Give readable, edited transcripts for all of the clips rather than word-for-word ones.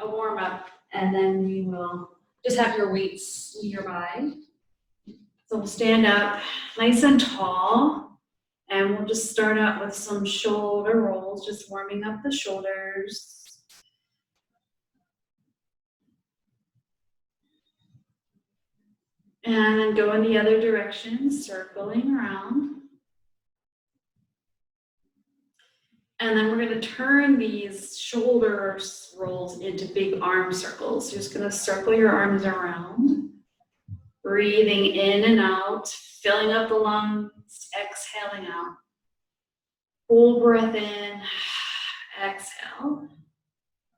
a warm up, and then we will just have your weights nearby. So we'll stand up nice and tall, and we'll just start out with some shoulder rolls, just warming up the shoulders. And then go in the other direction, circling around. And then we're going to turn these shoulder rolls into big arm circles. You're just going to circle your arms around, breathing in and out, filling up the lungs, exhaling out. Full breath in, exhale.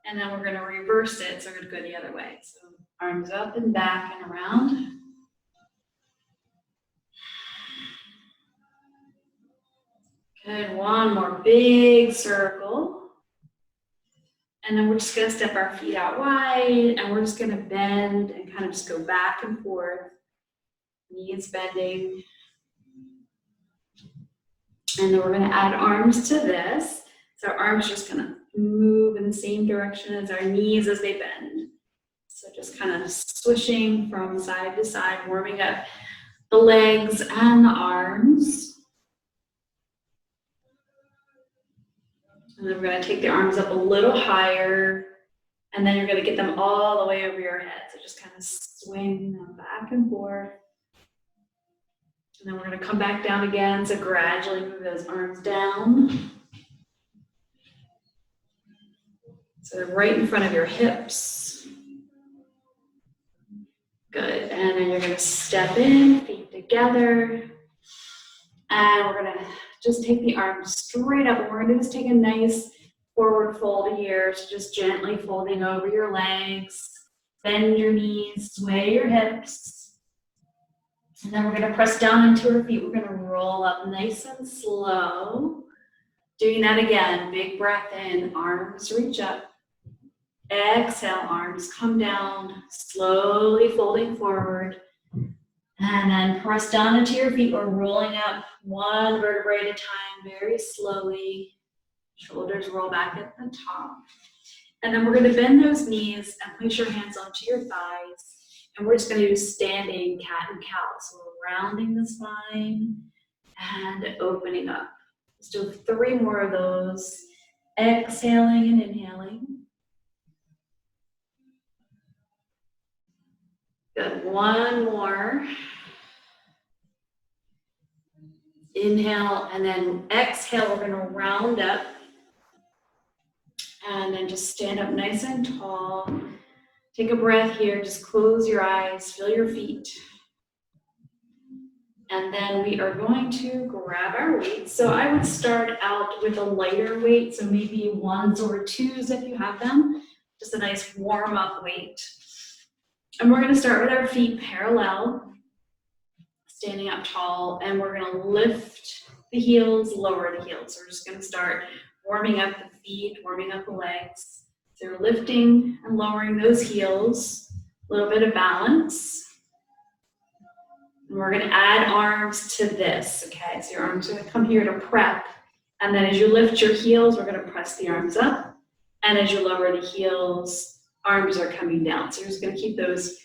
And then we're going to reverse it, so we're going to go the other way. So arms up and back and around. Good, one more big circle. And then we're just gonna step our feet out wide, and we're just gonna bend and kind of just go back and forth. Knees bending. And then we're gonna add arms to this. So our arms are just gonna move in the same direction as our knees as they bend. So just kind of swishing from side to side, warming up the legs and the arms. And then we're going to take the arms up a little higher, and then you're going to get them all the way over your head. So just kind of swing them back and forth. And then we're going to come back down again. So gradually move those arms down. So they're right in front of your hips. Good. And then you're going to step in, feet together. And we're going to just take the arms straight up. And we're going to just take a nice forward fold here. So just gently folding over your legs. Bend your knees, sway your hips. And then we're going to press down into our feet. We're going to roll up nice and slow. Doing that again. Big breath in. Arms reach up. Exhale, arms come down. Slowly folding forward. And then press down into your feet. We're rolling up one vertebrae at a time, very slowly. Shoulders roll back at the top. And then we're going to bend those knees and place your hands onto your thighs. And we're just going to do standing cat and cow. So we're rounding the spine and opening up. Let's do 3 more of those. Exhaling and inhaling. Good, 1 more. Inhale, and then exhale, we're gonna round up. And then just stand up nice and tall. Take a breath here, just close your eyes, feel your feet. And then we are going to grab our weights. So I would start out with a lighter weight, so maybe 1s or 2s if you have them. Just a nice warm up weight. And we're going to start with our feet parallel, standing up tall, and we're going to lift the heels, lower the heels. So we're just going to start warming up the feet, warming up the legs. So you're lifting and lowering those heels, a little bit of balance. And we're going to add arms to this, okay? So your arms are going to come here to prep. And then as you lift your heels, we're going to press the arms up. And as you lower the heels, arms are coming down. So you're just going to keep those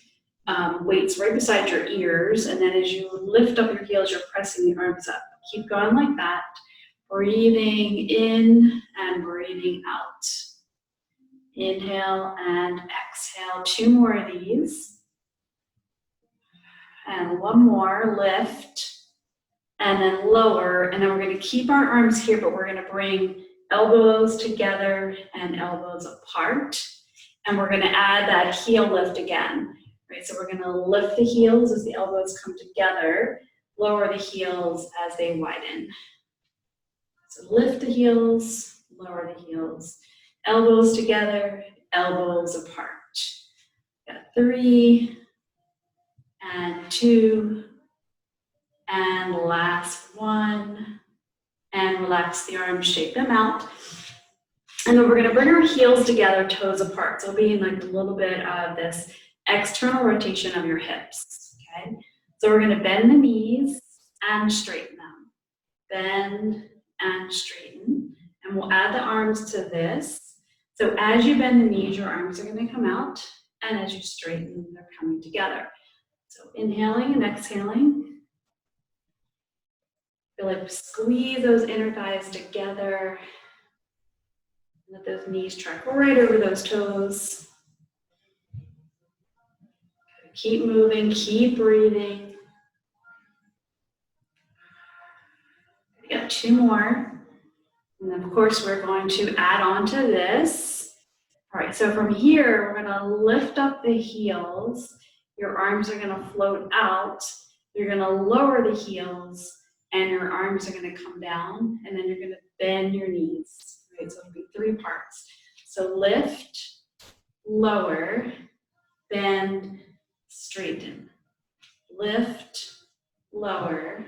weights right beside your ears. And then as you lift up your heels, you're pressing the arms up. Keep going like that. Breathing in and breathing out. Inhale and exhale. 2 more of these. And 1 more. Lift. And then lower. And then we're going to keep our arms here, but we're going to bring elbows together and elbows apart. And we're going to add that heel lift again, right? So we're going to lift the heels as the elbows come together, lower the heels as they widen. So lift the heels, lower the heels, elbows together, elbows apart. Got 3 and 2 and last 1. And relax the arms, shake them out. And then we're going to bring our heels together, toes apart. So it'll be like a little bit of this external rotation of your hips, okay? So we're going to bend the knees and straighten them. Bend and straighten. And we'll add the arms to this. So as you bend the knees, your arms are going to come out, and as you straighten, they're coming together. So inhaling and exhaling. Feel like squeeze those inner thighs together. Let those knees track right over those toes. Keep moving, keep breathing. We got 2 more. And then of course we're going to add on to this. All right, so from here, we're gonna lift up the heels. Your arms are gonna float out. You're gonna lower the heels and your arms are gonna come down, and then you're gonna bend your knees, right? So it'll be 3 parts. So lift, lower, bend, straighten. Lift, lower,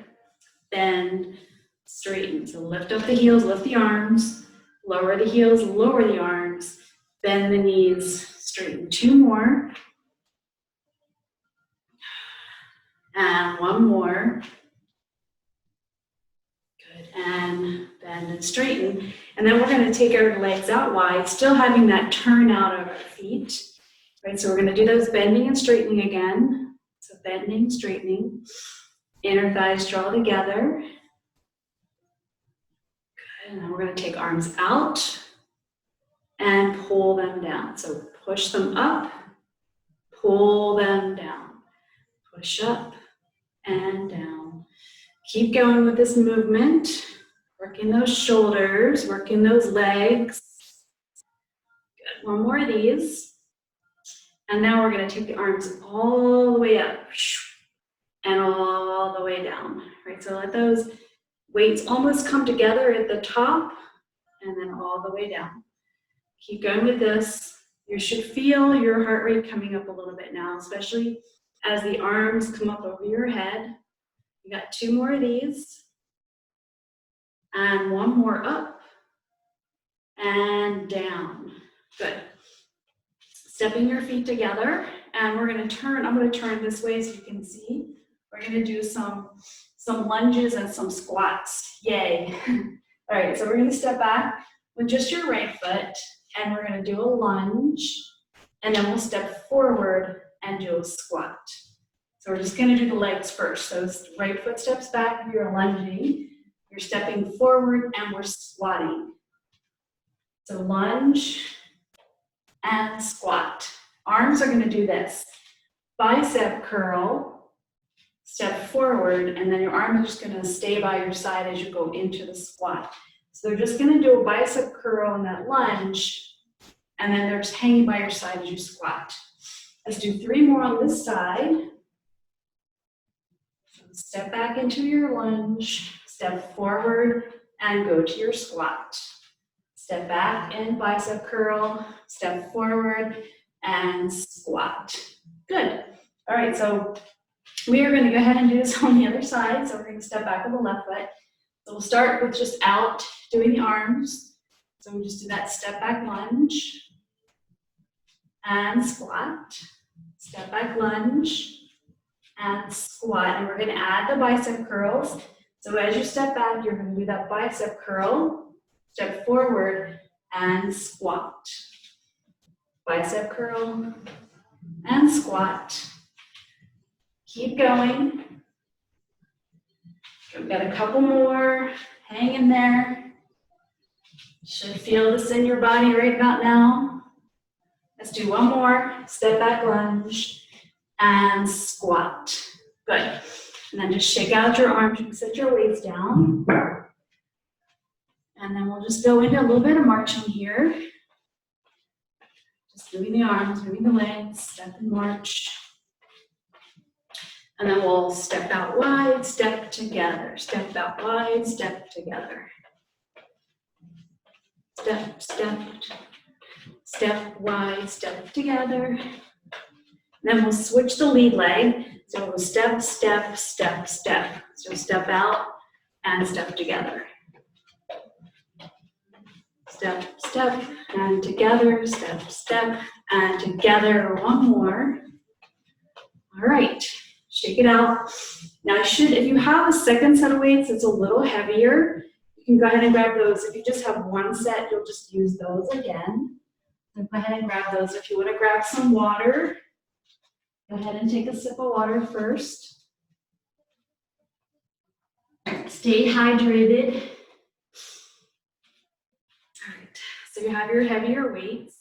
bend, straighten. So lift up the heels, lift the arms, lower the heels, lower the arms, bend the knees, straighten. 2 more. And 1 more. Good. And bend and straighten. And then we're going to take our legs out wide, still having that turn out of our feet. Right, so we're going to do those bending and straightening again. So bending, straightening. Inner thighs draw together. Good. And then we're going to take arms out and pull them down. So push them up, pull them down. Push up and down. Keep going with this movement. Working those shoulders, working those legs. Good. 1 more of these. And now we're going to take the arms all the way up and all the way down. Right, so let those weights almost come together at the top and then all the way down. Keep going with this. You should feel your heart rate coming up a little bit now, especially as the arms come up over your head. You got 2 more of these. And 1 more up and down. Good. Stepping your feet together, and we're going to turn. I'm going to turn this way so you can see. We're going to do some lunges and some squats. Yay. All right, so we're going to step back with just your right foot, and we're going to do a lunge, and then we'll step forward and do a squat. So we're just going to do the legs first. So right foot steps back if you're lunging. You're stepping forward and we're squatting. So lunge and squat. Arms are going to do this. Bicep curl, step forward, and then your arm is just going to stay by your side as you go into the squat. So they're just going to do a bicep curl in that lunge, and then they're just hanging by your side as you squat. Let's do 3 more on this side. So step back into your lunge, step forward, and go to your squat. Step back and bicep curl, step forward, and squat. Good. All right, so we are going to go ahead and do this on the other side. So we're going to step back with the left foot. So we'll start with just out doing the arms. So we just do that step back lunge and squat. Step back lunge and squat. And we're going to add the bicep curls. So as you step back, you're going to do that bicep curl, step forward, and squat. Bicep curl and squat. Keep going. We've got a couple more. Hang in there. Should feel this in your body right about now. Let's do 1 more. Step back lunge and squat. Good. And then just shake out your arms. You can set your weights down. And then we'll just go into a little bit of marching here. Just moving the arms, moving the legs, step and march. And then we'll step out wide, step together. Step out wide, step together. Step, step, step wide, step together. Then we'll switch the lead leg. So we'll step, step, step, step. So step out and step together. Step, step, and together. Step, step, and together. 1 more. All right. Shake it out. Now if you have a second set of weights that's a little heavier, you can go ahead and grab those. If you just have 1 set, you'll just use those again. So go ahead and grab those. If you want to grab some water, go ahead and take a sip of water first. Stay hydrated. All right, so you have your heavier weights.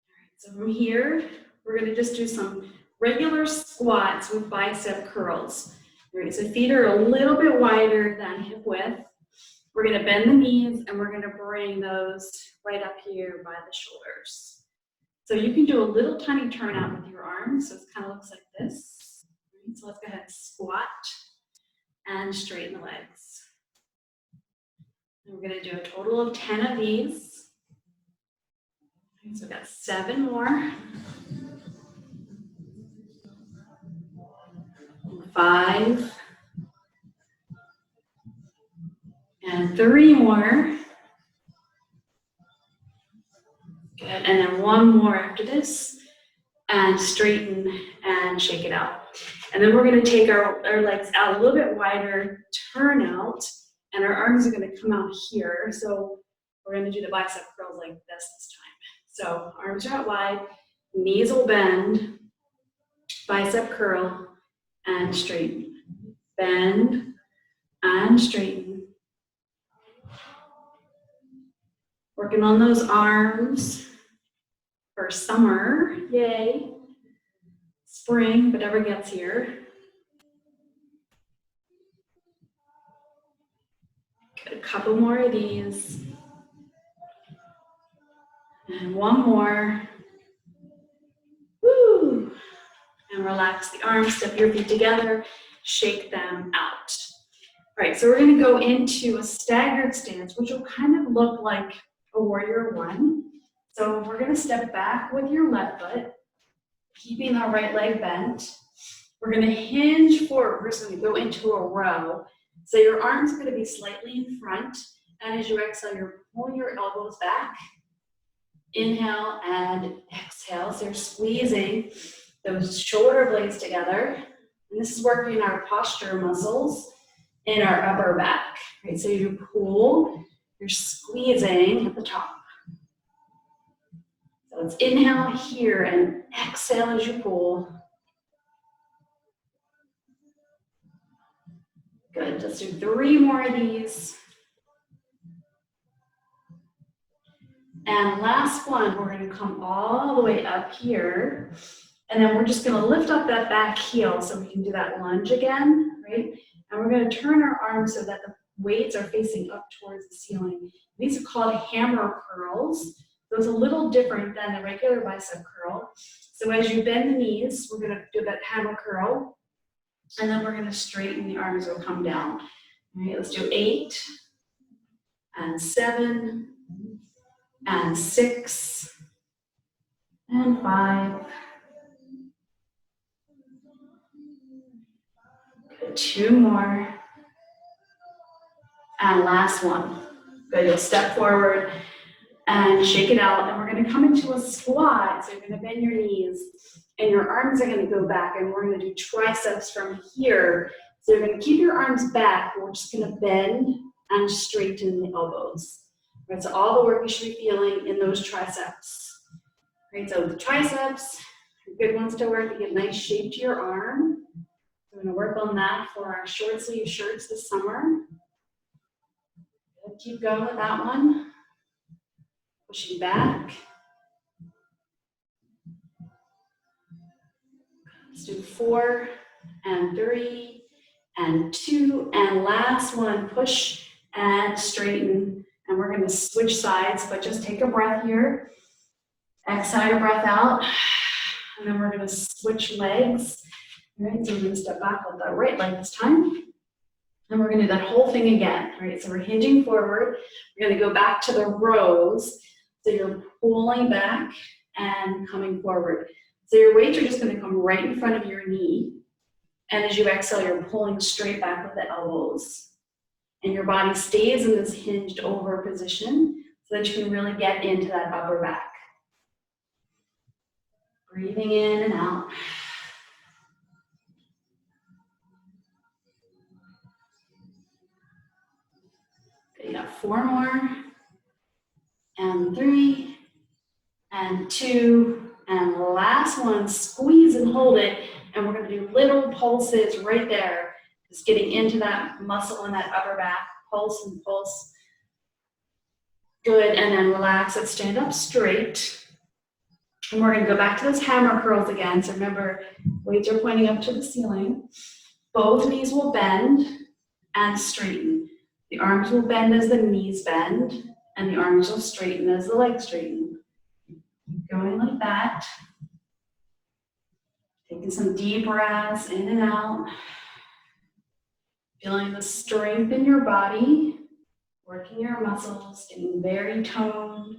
All right, so from here, we're gonna just do some regular squats with bicep curls. All right, so feet are a little bit wider than hip width. We're gonna bend the knees and we're gonna bring those right up here by the shoulders. So you can do a little tiny turnout with your arms, so it kind of looks like this. All right, so let's go ahead and squat and straighten the legs. And we're gonna do a total of 10 of these. Okay, so we've got 7 more. 5. And 3 more. Good, and then 1 more after this. And straighten and shake it out. And then we're gonna take our legs out a little bit wider, turn out, and our arms are gonna come out here. So we're gonna do the bicep curls like this time. So arms are out wide, knees will bend, bicep curl, and straighten. Bend and straighten. Working on those arms for summer, yay. Spring, whatever gets here. Get a couple more of these. And 1 more. Woo! And relax the arms, step your feet together, shake them out. All right, so we're gonna go into a staggered stance, which will kind of look like a warrior 1. So we're gonna step back with your left foot, keeping our right leg bent. We're gonna hinge forward. We're just gonna go into a row. So your arms are gonna be slightly in front, and as you exhale, you're pulling your elbows back. Inhale and exhale. So you're squeezing those shoulder blades together. And this is working our posture muscles in our upper back. Right? So you pull, you're squeezing at the top. So let's inhale here and exhale as you pull. Good. Let's do 3 more of these. And last one, we're going to come all the way up here. And then we're just going to lift up that back heel so we can do that lunge again, right? And we're going to turn our arms so that the weights are facing up towards the ceiling. These are called hammer curls. So it's a little different than the regular bicep curl. So as you bend the knees, we're going to do that hammer curl. And then we're going to straighten the arms, will come down. All right, let's do 8 and 7 and 6 and 5. Good, 2 more. And last one. Good, you'll step forward and shake it out. And we're gonna come into a squat. So you're gonna bend your knees and your arms are gonna go back, and we're gonna do triceps from here. So you're gonna keep your arms back, but we're just gonna bend and straighten the elbows. Right, so all the work you should be feeling in those triceps. Right, so the triceps are good ones to work to give nice shape to your arm. We're gonna work on that for our short sleeve shirts this summer. Keep going with that one. Pushing back. Let's do 4 and 3 and 2 and last one. Push and straighten. And we're gonna switch sides, but just take a breath here. Exhale your breath out. And then we're gonna switch legs. All right, so we're gonna step back with the right leg this time. And we're gonna do that whole thing again. All right, so we're hinging forward. We're gonna go back to the rows. So you're pulling back and coming forward. So your weights are just gonna come right in front of your knee. And as you exhale, you're pulling straight back with the elbows. And your body stays in this hinged over position so that you can really get into that upper back. Breathing in and out. Okay, you got 4 more. And 3 and 2, and last one, squeeze and hold it, and we're gonna do little pulses right there, just getting into that muscle in that upper back, pulse and pulse. Good, and then relax it, stand up straight. And we're gonna go back to those hammer curls again. So remember, weights are pointing up to the ceiling. Both knees will bend and straighten. The arms will bend as the knees bend, and the arms will straighten as the legs straighten. Keep going like that. Taking some deep breaths in and out. Feeling the strength in your body, working your muscles, getting very toned.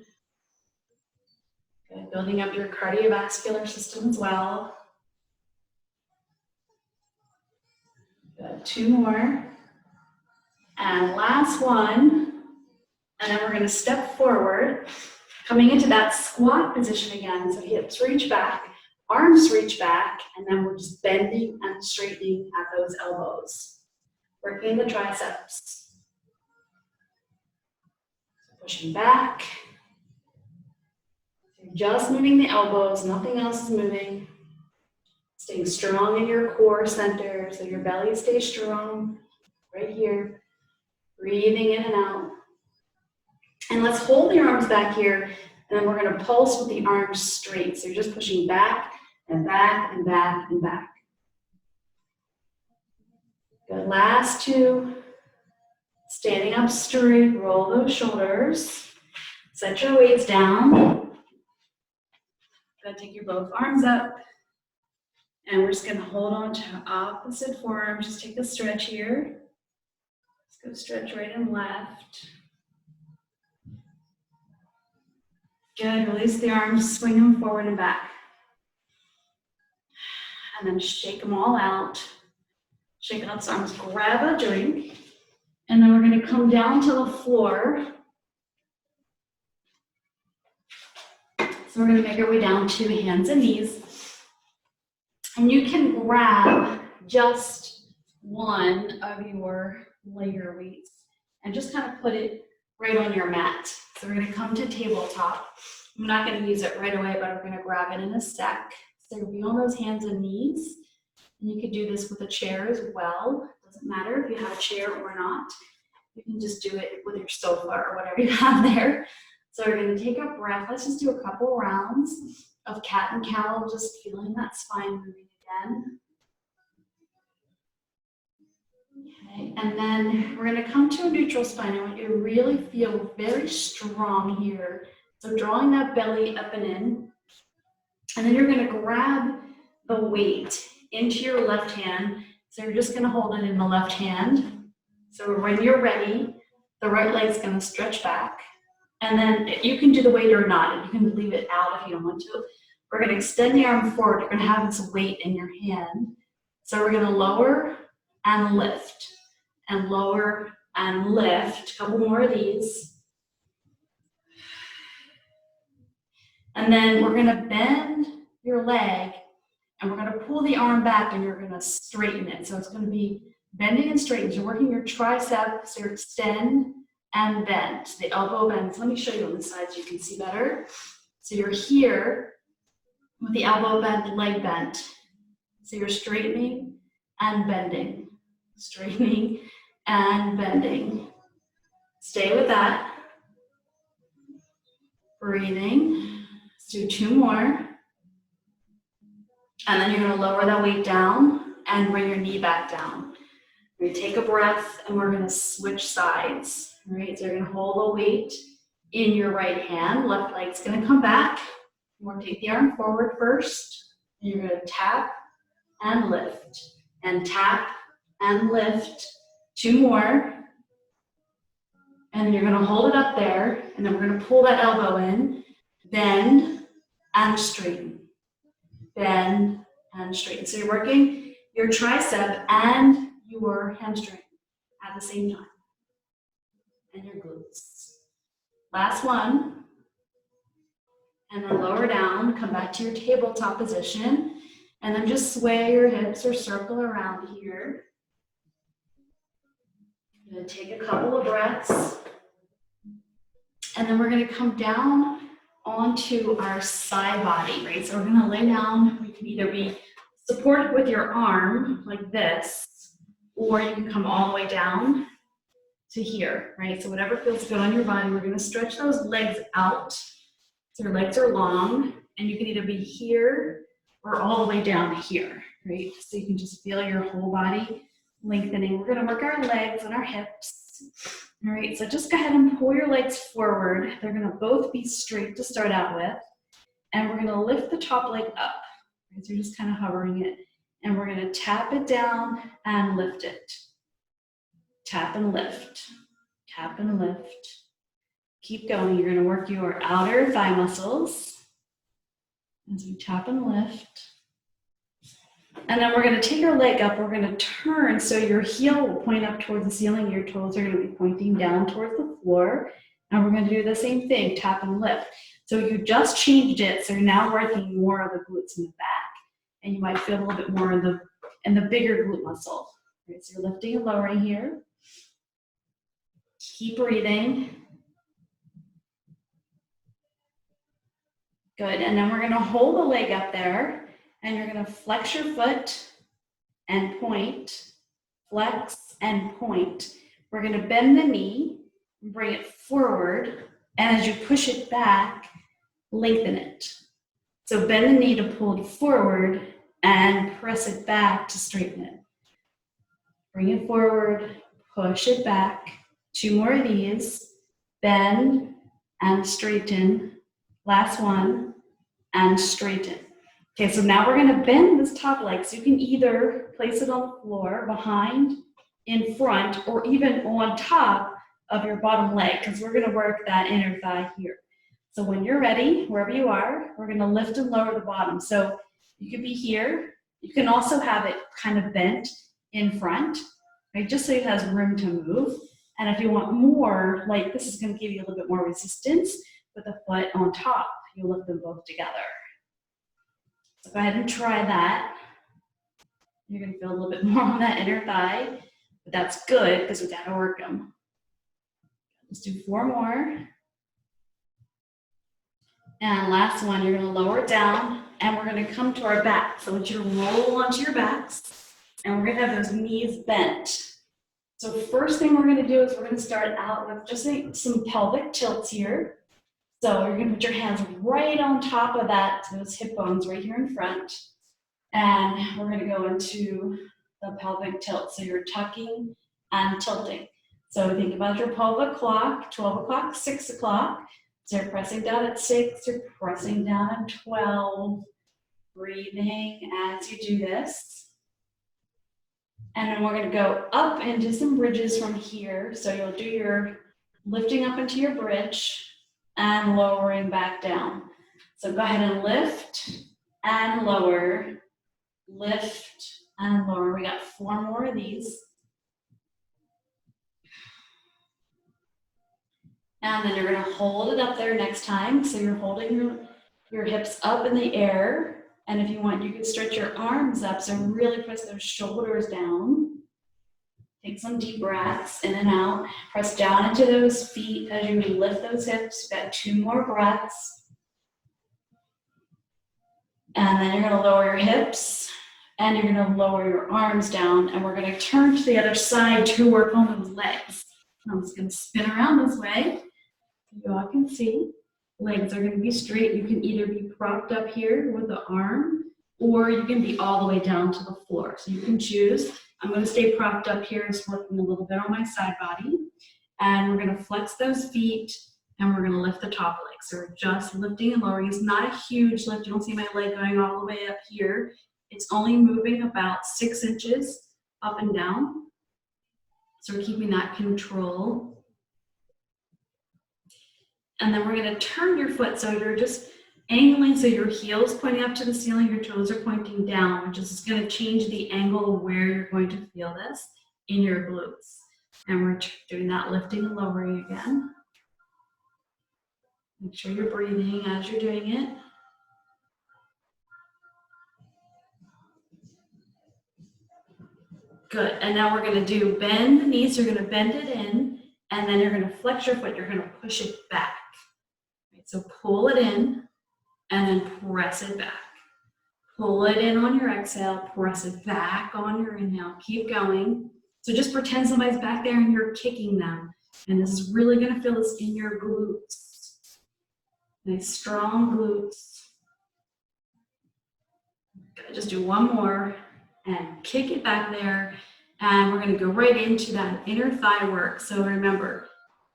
Good. Building up your cardiovascular system as well. Good. 2 more. And last one. And then we're going to step forward, coming into that squat position again. So hips reach back, arms reach back, and then we're just bending and straightening at those elbows. Working the triceps. Pushing back. You're just moving the elbows, nothing else is moving. Staying strong in your core center, so your belly stays strong right here. Breathing in and out. And let's hold your arms back here, and then we're going to pulse with the arms straight. So you're just pushing back and back and back and back. Good. Last 2. Standing up straight, roll those shoulders. Set your weights down. Good. Take your both arms up. And we're just going to hold on to opposite forearms. Just take a stretch here. Let's go stretch right and left. Good. Release the arms, swing them forward and back. And then shake them all out. Shake out the arms, grab a drink. And then we're going to come down to the floor. So we're going to make our way down to hands and knees. And you can grab just one of your lighter weights and just kind of put it right on your mat. So we're going to come to tabletop. I'm not going to use it right away, but we're going to grab it in a sec. So you'll be on those hands and knees. And you could do this with a chair as well. Doesn't matter if you have a chair or not. You can just do it with your sofa or whatever you have there. So we're going to take a breath. Let's just do a couple rounds of cat and cow, just feeling that spine moving again. Okay, and then we're going to come to a neutral spine. I want you to really feel very strong here. So drawing that belly up and in. And then you're going to grab the weight into your left hand. So you're just going to hold it in the left hand. So when you're ready, the right leg's going to stretch back. And then you can do the weight or not. You can leave it out if you don't want to. We're going to extend the arm forward. You're going to have this weight in your hand. So we're going to lower and lift. And lower and lift. A couple more of these. And then we're going to bend your leg. And we're going to pull the arm back and you're going to straighten it. So it's going to be bending and straightening. So you're working your triceps, so you extend and bend. So the elbow bends. Let me show you on this side so you can see better. So you're here with the elbow bent, leg bent. So you're straightening and bending. Straightening and bending. Stay with that. Breathing. Let's do 2 more. And then you're going to lower that weight down and bring your knee back down. We're going to take a breath and we're going to switch sides. All right, so you're going to hold the weight in your right hand. Left leg's going to come back. We're going to take the arm forward first. And you're going to tap and lift. And tap and lift. 2 more. And you're going to hold it up there. And then we're going to pull that elbow in. Bend and straighten. Bend and straighten. So you're working your tricep and your hamstring at the same time. And your glutes. Last one. And then lower down, come back to your tabletop position. And then just sway your hips or circle around here. I'm going to take a couple of breaths. And then we're going to come down onto our side body, right? So we're gonna lay down. We can either be supported with your arm like this, or you can come all the way down to here, right? So whatever feels good on your body, we're gonna stretch those legs out. So your legs are long, and you can either be here or all the way down to here, right? So you can just feel your whole body lengthening. We're gonna work our legs and our hips. All right, so just go ahead and pull your legs forward. They're gonna both be straight to start out with. And we're gonna lift the top leg up. Right? So you're just kind of hovering it. And we're gonna tap it down and lift it. Tap and lift, tap and lift. Keep going. You're gonna work your outer thigh muscles as we tap and lift. And then we're gonna take our leg up, we're gonna turn so your heel will point up towards the ceiling, your toes are gonna be pointing down towards the floor. And we're gonna do the same thing, tap and lift. So you just changed it, so you're now working more of the glutes in the back, and you might feel a little bit more in the bigger glute muscle. Right, so you're lifting and lowering here. Keep breathing. Good, and then we're gonna hold the leg up there, and you're gonna flex your foot and point, flex and point. We're gonna bend the knee, bring it forward, and as you push it back, lengthen it. So bend the knee to pull it forward and press it back to straighten it. Bring it forward, push it back. 2 more of these. Bend and straighten. Last one, and straighten. Okay, so now we're gonna bend this top leg. So you can either place it on the floor, behind, in front, or even on top of your bottom leg, because we're gonna work that inner thigh here. So when you're ready, wherever you are, we're gonna lift and lower the bottom. So you could be here. You can also have it kind of bent in front, right? Just so it has room to move. And if you want more, like this is gonna give you a little bit more resistance with the foot on top. You lift them both together. So go ahead and try that. You're gonna feel a little bit more on that inner thigh, but that's good because we gotta work them. Let's do 4 more. And last one, you're gonna lower it down and we're gonna come to our back. So I want you to roll onto your backs and we're gonna have those knees bent. So first thing we're gonna do is we're gonna start out with just some pelvic tilts here. So you're gonna put your hands right on top of those hip bones right here in front. And we're gonna go into the pelvic tilt. So you're tucking and tilting. So think about your pelvic clock, 12 o'clock, 6 o'clock. So you're pressing down at 6, you're pressing down at 12, breathing as you do this. And then we're gonna go up into some bridges from here. So you'll do your lifting up into your bridge and lowering back down. So go ahead and lift and lower, lift and lower. We got 4 more of these. And then you're gonna hold it up there next time. So you're holding your hips up in the air. And if you want, you can stretch your arms up. So really press those shoulders down. Take some deep breaths in and out. Press down into those feet as you lift those hips. Got 2 more breaths. And then you're gonna lower your hips and you're gonna lower your arms down. And we're gonna turn to the other side to work on those legs. I'm just gonna spin around this way. You all can see. Legs are gonna be straight. You can either be propped up here with the arm or you can be all the way down to the floor. So you can choose. I'm gonna stay propped up here, just working a little bit on my side body. And we're gonna flex those feet and we're gonna lift the top leg. So we're just lifting and lowering. It's not a huge lift. You don't see my leg going all the way up here. It's only moving about 6 inches up and down. So we're keeping that control. And then we're gonna turn your foot so you're just angling so your heel is pointing up to the ceiling, your toes are pointing down, which is gonna change the angle of where you're going to feel this in your glutes. And we're doing that lifting and lowering again. Make sure you're breathing as you're doing it. Good, and now we're gonna do bend the knees. You're gonna bend it in, and then you're gonna flex your foot, you're gonna push it back. So pull it in and then press it back. Pull it in on your exhale, press it back on your inhale. Keep going. So just pretend somebody's back there and you're kicking them. And this is really gonna feel this in your glutes. Nice strong glutes. Good. Just do one more and kick it back there. And we're gonna go right into that inner thigh work. So remember,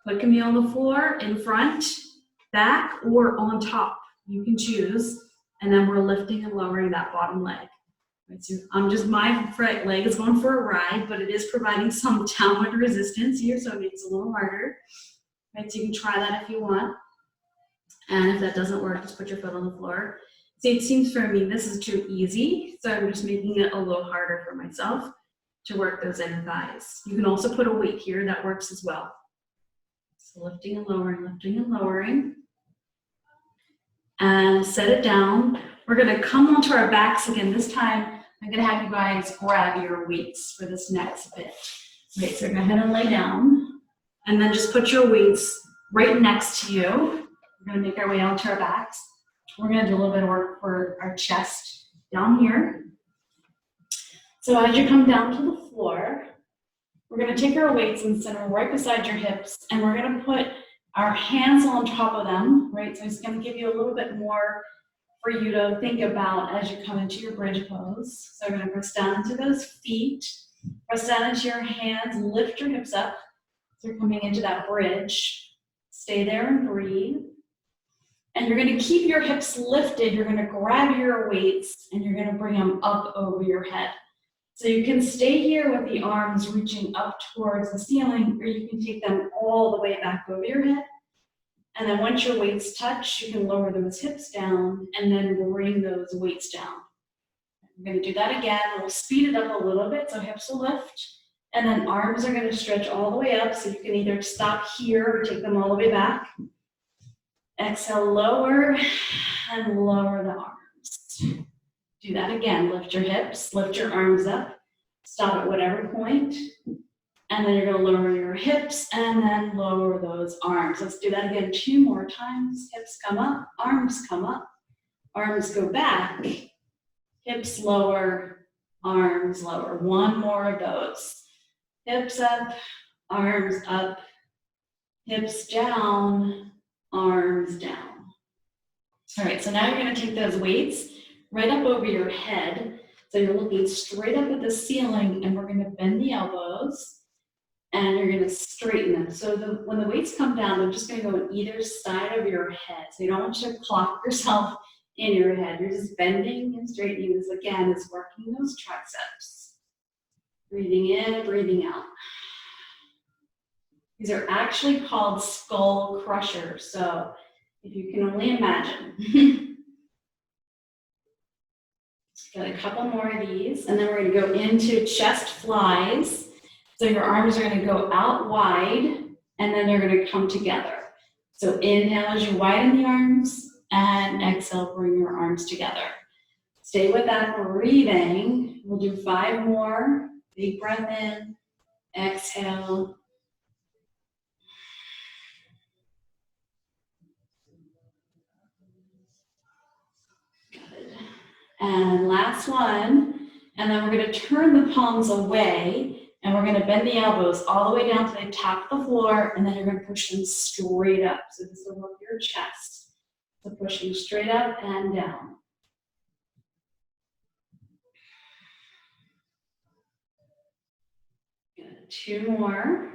foot can be on the floor, in front, back, or on top. You can choose. And then we're lifting and lowering that bottom leg. Right, so my right leg is going for a ride, but it is providing some downward resistance here, so it makes it a little harder. Right, so you can try that if you want. And if that doesn't work, just put your foot on the floor. See, it seems for me this is too easy, so I'm just making it a little harder for myself to work those inner thighs. You can also put a weight here, that works as well. So lifting and lowering, lifting and lowering. And set it down. We're gonna come onto our backs again. This time, I'm gonna have you guys grab your weights for this next bit. Right, so go ahead and lay down. And then just put your weights right next to you. We're gonna make our way onto our backs. We're gonna do a little bit of work for our chest down here. So as you come down to the floor, we're gonna take our weights and set them right beside your hips, and we're gonna put our hands on top of them, right? So it's going to give you a little bit more for you to think about as you come into your bridge pose. So we're going to press down into those feet, press down into your hands, lift your hips up. So you're coming into that bridge. Stay there and breathe. And you're going to keep your hips lifted. You're going to grab your weights and you're going to bring them up over your head. So you can stay here with the arms reaching up towards the ceiling, or you can take them all the way back over your head. And then once your weights touch, you can lower those hips down and then bring those weights down. We're going to do that again. We'll speed it up a little bit, so hips will lift. And then arms are going to stretch all the way up, so you can either stop here or take them all the way back. Exhale, lower and lower the arms. Do that again. Lift your hips, lift your arms up, stop at whatever point, and then you're going to lower your hips and then lower those arms. Let's do that again 2 more times. Hips come up, arms come up, arms go back, hips lower, arms lower. 1 more of those. Hips up, hips down, arms down. All right, so now you're going to take those weights right up over your head. So you're looking straight up at the ceiling, and we're going to bend the elbows and you're going to straighten them. So when the weights come down, they're just going to go on either side of your head. So you don't want you to clock yourself in your head. You're just bending and straightening. This again is working those triceps. Breathing in, breathing out. These are actually called skull crushers. So if you can only imagine. Got a couple more of these, and then we're going to go into chest flies. So your arms are going to go out wide, and then they're going to come together. So inhale as you widen the arms, and exhale, bring your arms together. Stay with that breathing. We'll do 5 more. Big breath in, exhale. And last one, and then we're going to turn the palms away, and we're going to bend the elbows all the way down to the top of the floor, and then you're going to push them straight up. So this will work your chest. So pushing straight up and down. Good. 2 more.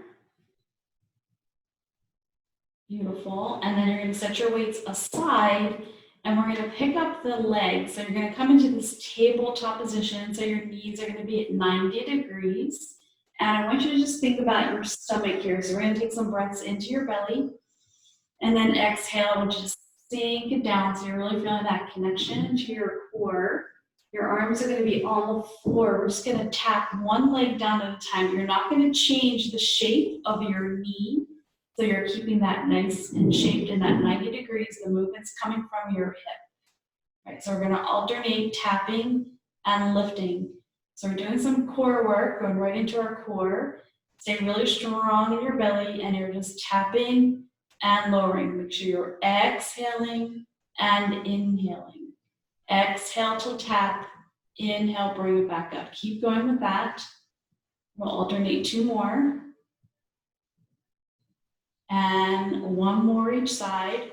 Beautiful. And then you're going to set your weights aside, and we're going to pick up the legs. So you're going to come into this tabletop position. So your knees are going to be at 90 degrees. And I want you to just think about your stomach here. So we're going to take some breaths into your belly. And then exhale, which is sink it down. So you're really feeling that connection to your core. Your arms are going to be on the floor. We're just going to tap one leg down at a time. You're not going to change the shape of your knee. So you're keeping that nice and shaped in that 90 degrees. The movement's coming from your hip. All right, so we're going to alternate tapping and lifting. So we're doing some core work, going right into our core. Stay really strong in your belly, and you're just tapping and lowering. Make sure you're exhaling and inhaling. Exhale to tap, inhale, bring it back up. Keep going with that. We'll alternate 2 more. And 1 more each side.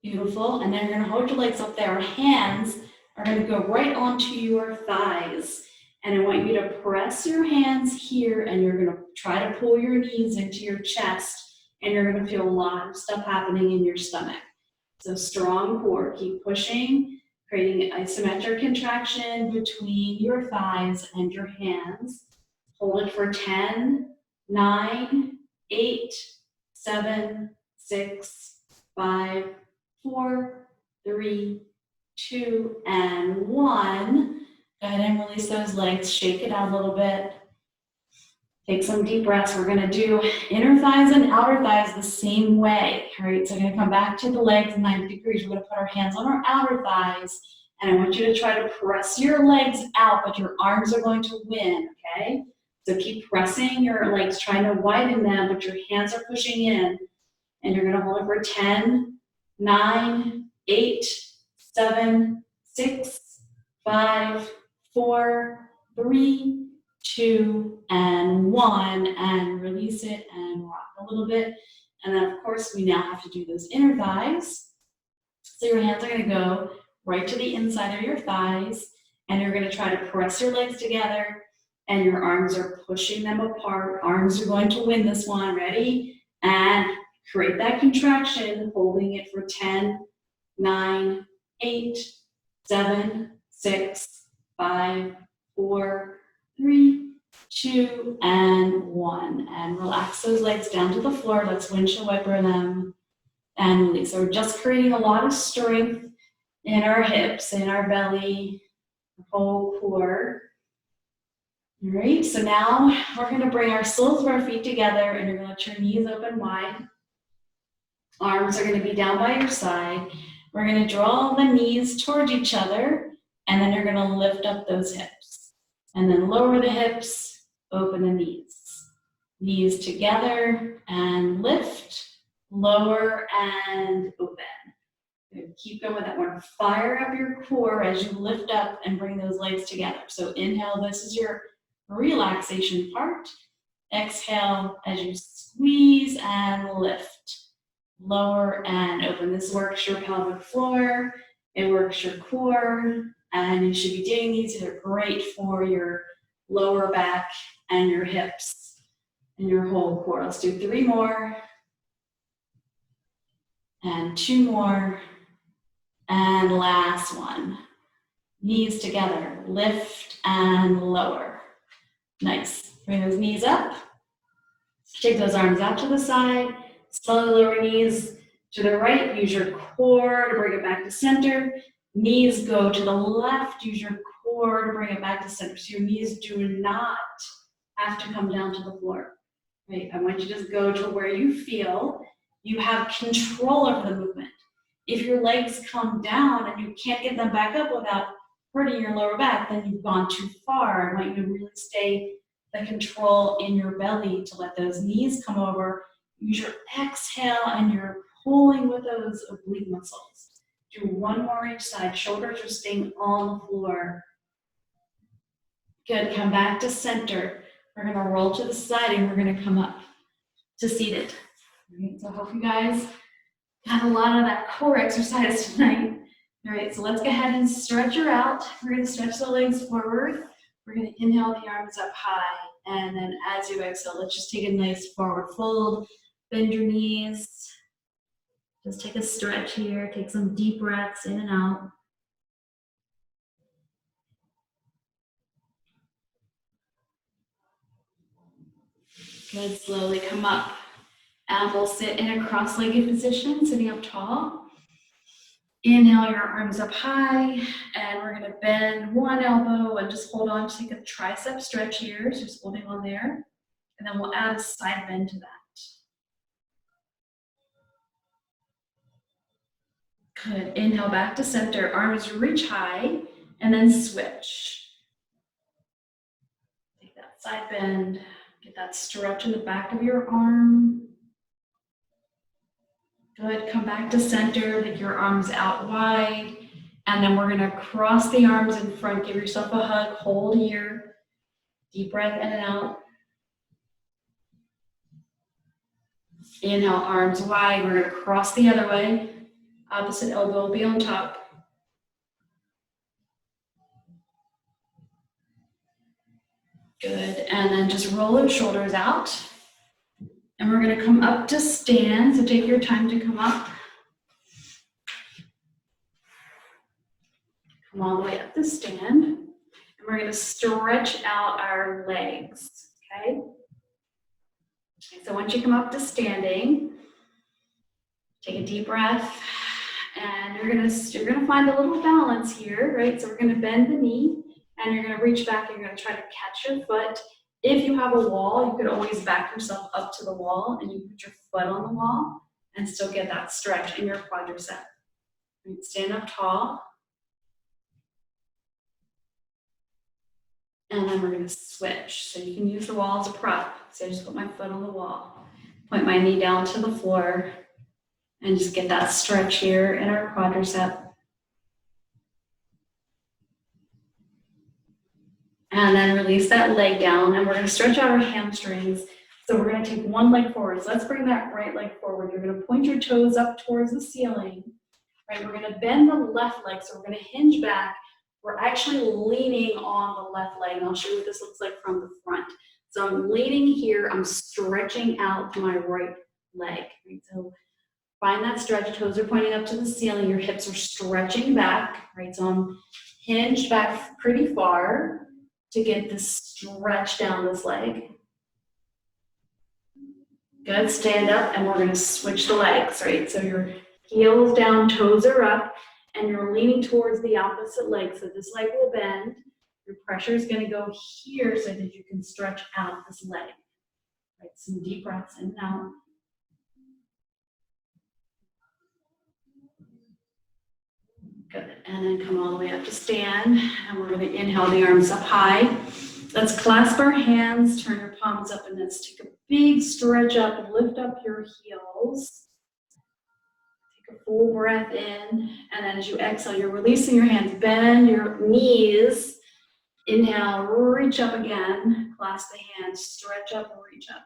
Beautiful. And then you're gonna hold your legs up there. Hands are gonna go right onto your thighs. And I want you to press your hands here and you're gonna try to pull your knees into your chest and you're gonna feel a lot of stuff happening in your stomach. So strong core, keep pushing, creating an isometric contraction between your thighs and your hands. Hold it for 10, 9, 8, 7, 6, 5, 4, 3, 2, and 1. Go ahead and release those legs, shake it out a little bit. Take some deep breaths. We're gonna do inner thighs and outer thighs the same way. All right, so we're gonna come back to the legs 90 degrees. We're gonna put our hands on our outer thighs, and I want you to try to press your legs out, but your arms are going to win, okay? So keep pressing your legs, trying to widen them, but your hands are pushing in, and you're gonna hold it for 10, 9, 8, 7, 6, 5, 4, 3, 2, and 1, and release it and rock a little bit. And then of course we now have to do those inner thighs. So your hands are gonna go right to the inside of your thighs, and you're gonna try to press your legs together, and your arms are pushing them apart. Arms are going to win this one. Ready? And create that contraction, holding it for 10, 9, 8, 7, 6, 5, 4, 3, 2, and 1. And relax those legs down to the floor. Let's windshield wiper them and release. So we're just creating a lot of strength in our hips, in our belly, the whole core. All right, so now we're gonna bring our soles of our feet together and you're gonna let your knees open wide. Arms are gonna be down by your side. We're gonna draw the knees towards each other, and then you're gonna lift up those hips. And then lower the hips, open the knees. Knees together and lift, lower and open. Good. Keep going with that one. Fire up your core as you lift up and bring those legs together. So inhale, this is your relaxation part. Exhale as you squeeze and lift. Lower and open. This works your pelvic floor, it works your core, and you should be doing these. They're great for your lower back and your hips and your whole core. Let's do 3 more, and 2 more, and last one. Knees together, lift and lower. Nice. Bring those knees up. Take those arms out to the side. Slowly lower knees to the right. Use your core to bring it back to center. Knees go to the left. Use your core to bring it back to center. So your knees do not have to come down to the floor. Right? I want you to just go to where you feel you have control over the movement. If your legs come down and you can't get them back up without hurting your lower back, then you've gone too far. I want you to really stay the control in your belly to let those knees come over. Use your exhale and you're pulling with those oblique muscles. Do 1 more each side. Shoulders are staying on the floor. Good. Come back to center. We're going to roll to the side and we're going to come up to seated. All right, so I hope you guys got a lot of that core exercise tonight. All right, so let's go ahead and stretch her out. We're going to stretch the legs forward. We're going to inhale the arms up high. And then as you exhale, let's just take a nice forward fold. Bend your knees. Just take a stretch here. Take some deep breaths in and out. Good. Slowly come up. And we'll sit in a cross-legged position, sitting up tall. Inhale your arms up high. And we're going to bend one elbow and just hold on. Take a tricep stretch here. So just holding on there. And then we'll add a side bend to that. Good. Inhale back to center. Arms reach high. And then switch. Take that side bend. Get that stretch in the back of your arm. Good, come back to center, take your arms out wide, and then we're gonna cross the arms in front, give yourself a hug, hold here, deep breath in and out. Inhale, arms wide, we're gonna cross the other way, opposite elbow will be on top. Good, and then just roll those shoulders out. And we're gonna come up to stand, so take your time to come up. Come all the way up to stand. And we're gonna stretch out our legs, okay? So once you come up to standing, take a deep breath, and you're gonna find a little balance here, right? So we're gonna bend the knee, and you're gonna reach back, and you're gonna try to catch your foot. If you have a wall, you could always back yourself up to the wall, and you put your foot on the wall, and still get that stretch in your quadricep. Right, stand up tall. And then we're gonna switch. So you can use the wall as a prop. So I just put my foot on the wall, point my knee down to the floor, and just get that stretch here in our quadricep. And then release that leg down, and we're gonna stretch out our hamstrings. So we're gonna take one leg forward. So let's bring that right leg forward. You're gonna point your toes up towards the ceiling, right? We're gonna bend the left leg, so we're gonna hinge back. We're actually leaning on the left leg, and I'll show you what this looks like from the front. So I'm leaning here, I'm stretching out my right leg. Right? So find that stretch, toes are pointing up to the ceiling, your hips are stretching back, right? So I'm hinged back pretty far to get this stretch down this leg. Good, stand up, and we're gonna switch the legs, right? So your heels down, toes are up, and you're leaning towards the opposite leg. So this leg will bend. Your pressure is going to go here so that you can stretch out this leg. Right, some deep breaths in and out. Good, and then come all the way up to stand. And we're going to inhale the arms up high. Let's clasp our hands, turn your palms up, and let's take a big stretch up, lift up your heels. Take a full breath in, and then as you exhale, you're releasing your hands, bend your knees. Inhale, reach up again, clasp the hands, stretch up and reach up.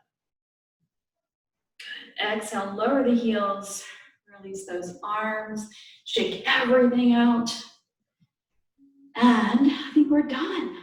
Good. Exhale, lower the heels, release those arms, shake everything out. And I think we're done.